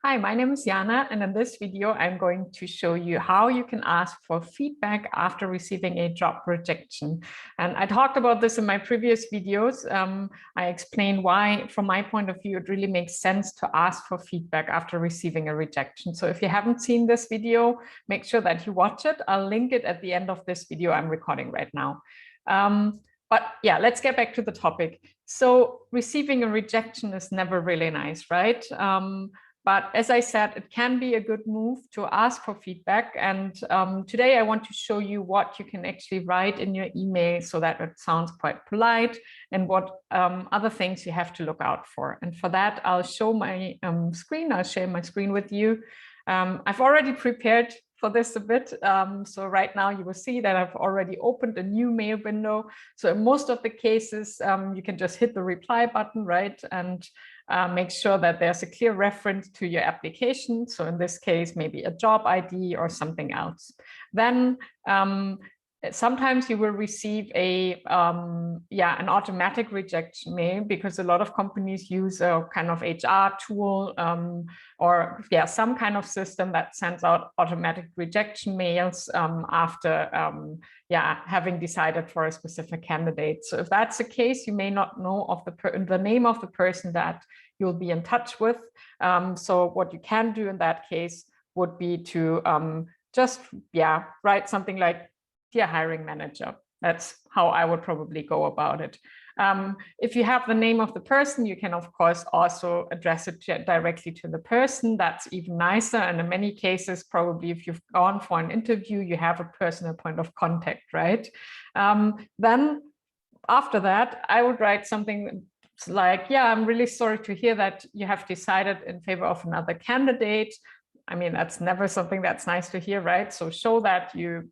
Hi, my name is Jana, and in this video, I'm going to show you how you can ask for feedback after receiving a job rejection. And I talked about this in my previous videos. I explained why, from my point of view, it really makes sense to ask for feedback after receiving a rejection. So if you haven't seen this video, make sure that you watch it. I'll link it at the end of this video I'm recording right now. But yeah, let's get back to the topic. So receiving a rejection is never really nice, right? But as I said, it can be a good move to ask for feedback. And today I want to show you what you can actually write in your email so that it sounds quite polite, and what other things you have to look out for. And for that, I'll show my screen. I'll share my screen with you. I've already prepared for this a bit. So right now you will see that I've already opened a new mail window. So in most of the cases, you can just hit the reply button, right? And make sure that there's a clear reference to your application. So in this case, maybe a job ID or something else. Then sometimes you will receive an automatic rejection mail, because a lot of companies use a kind of HR tool or some kind of system that sends out automatic rejection mails after having decided for a specific candidate. So if that's the case, you may not know of the name of the person that you'll be in touch with. So what you can do in that case would be to just write something like, "Dear hiring manager." That's how I would probably go about it. If you have the name of the person, you can, of course, also address it directly to the person. That's even nicer. And in many cases, probably if you've gone for an interview, you have a personal point of contact, right? Then after that, I would write something like, "Yeah, I'm really sorry to hear that you have decided in favor of another candidate." I mean, that's never something that's nice to hear, right? So show that you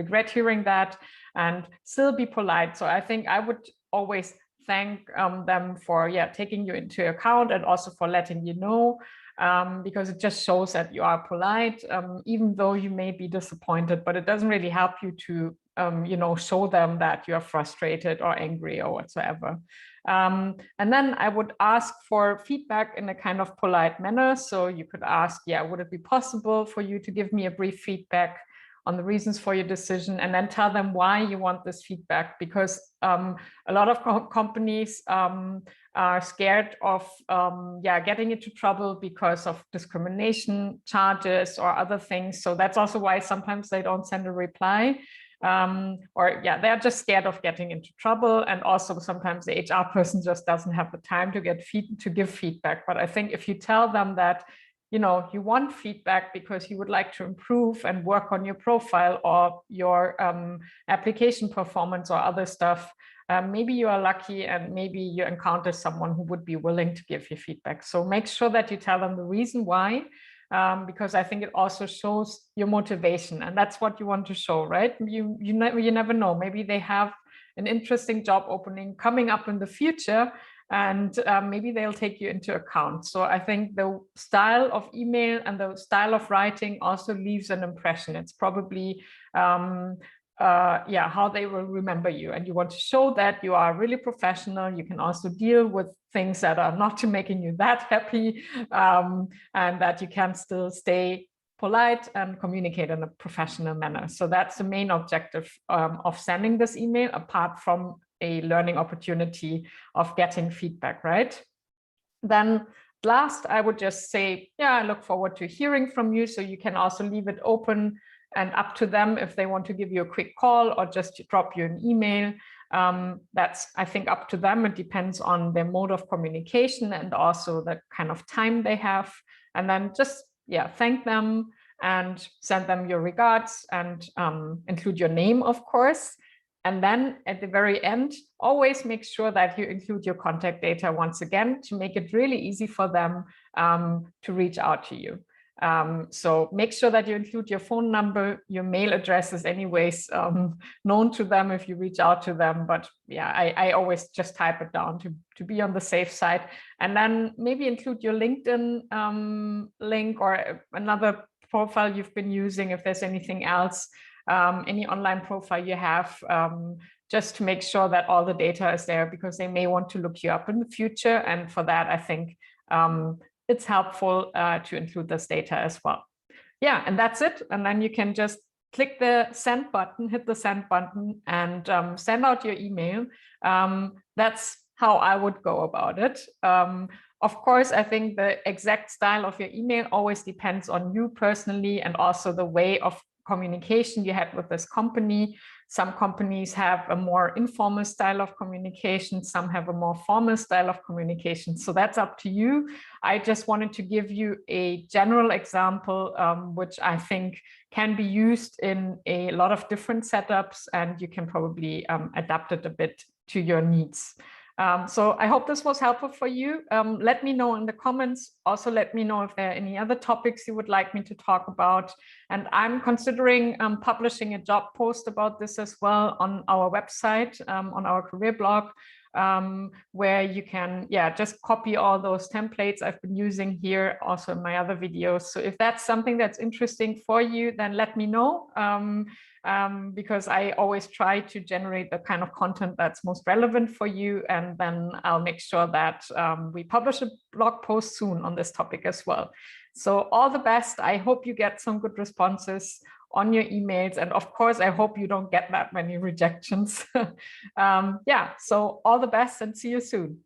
regret hearing that, and still be polite. So I think I would always thank them for taking you into account, and also for letting you know, because it just shows that you are polite, even though you may be disappointed. But it doesn't really help you to show them that you are frustrated or angry or whatsoever. And then I would ask for feedback in a kind of polite manner. So you could ask, would it be possible for you to give me a brief feedback on the reasons for your decision, and then tell them why you want this feedback, because a lot of companies are scared of getting into trouble because of discrimination charges or other things. So that's also why sometimes they don't send a reply. They're just scared of getting into trouble, and also sometimes the HR person just doesn't have the time to give feedback. But I think if you tell them that you want feedback because you would like to improve and work on your profile or your application performance or other stuff, maybe you are lucky and maybe you encounter someone who would be willing to give you feedback. So make sure that you tell them the reason why. Because I think it also shows your motivation, and that's what you want to show, right? You never know. Maybe they have an interesting job opening coming up in the future, and maybe they'll take you into account. So I think the style of email and the style of writing also leaves an impression. It's probably how they will remember you, and you want to show that you are really professional. You can also deal with things that are not making you that happy, and that you can still stay polite and communicate in a professional manner. So that's the main objective of sending this email, apart from a learning opportunity of getting feedback, right? Then last, I would just say, I look forward to hearing from you. So you can also leave it open and up to them if they want to give you a quick call or just drop you an email. That's, I think, up to them. It depends on their mode of communication and also the kind of time they have. And then just, thank them and send them your regards, and include your name, of course. And then at the very end, always make sure that you include your contact data once again, to make it really easy for them to reach out to you. So make sure that you include your phone number. Your mail address is anyways known to them if you reach out to them. But I always just type it down to be on the safe side. And then maybe include your LinkedIn link or another profile you've been using, if there's anything else, any online profile you have, just to make sure that all the data is there, because they may want to look you up in the future. And for that, I think it's helpful to include this data as well. Yeah, and that's it. And then you can just click the send button, hit the send button, and send out your email. That's how I would go about it. Of course, I think the exact style of your email always depends on you personally, and also the way of communication you had with this company. Some companies have a more informal style of communication, some have a more formal style of communication. So that's up to you. I just wanted to give you a general example, which I think can be used in a lot of different setups, and you can probably adapt it a bit to your needs. So I hope this was helpful for you. Let me know in the comments. Also, let me know if there are any other topics you would like me to talk about. And I'm considering publishing a job post about this as well on our website, on our career blog, where you can, just copy all those templates I've been using here, also in my other videos. So if that's something that's interesting for you, then let me know. Because I always try to generate the kind of content that's most relevant for you. And then I'll make sure that we publish a blog post soon on this topic as well. So all the best. I hope you get some good responses on your emails. And of course, I hope you don't get that many rejections. So all the best and see you soon.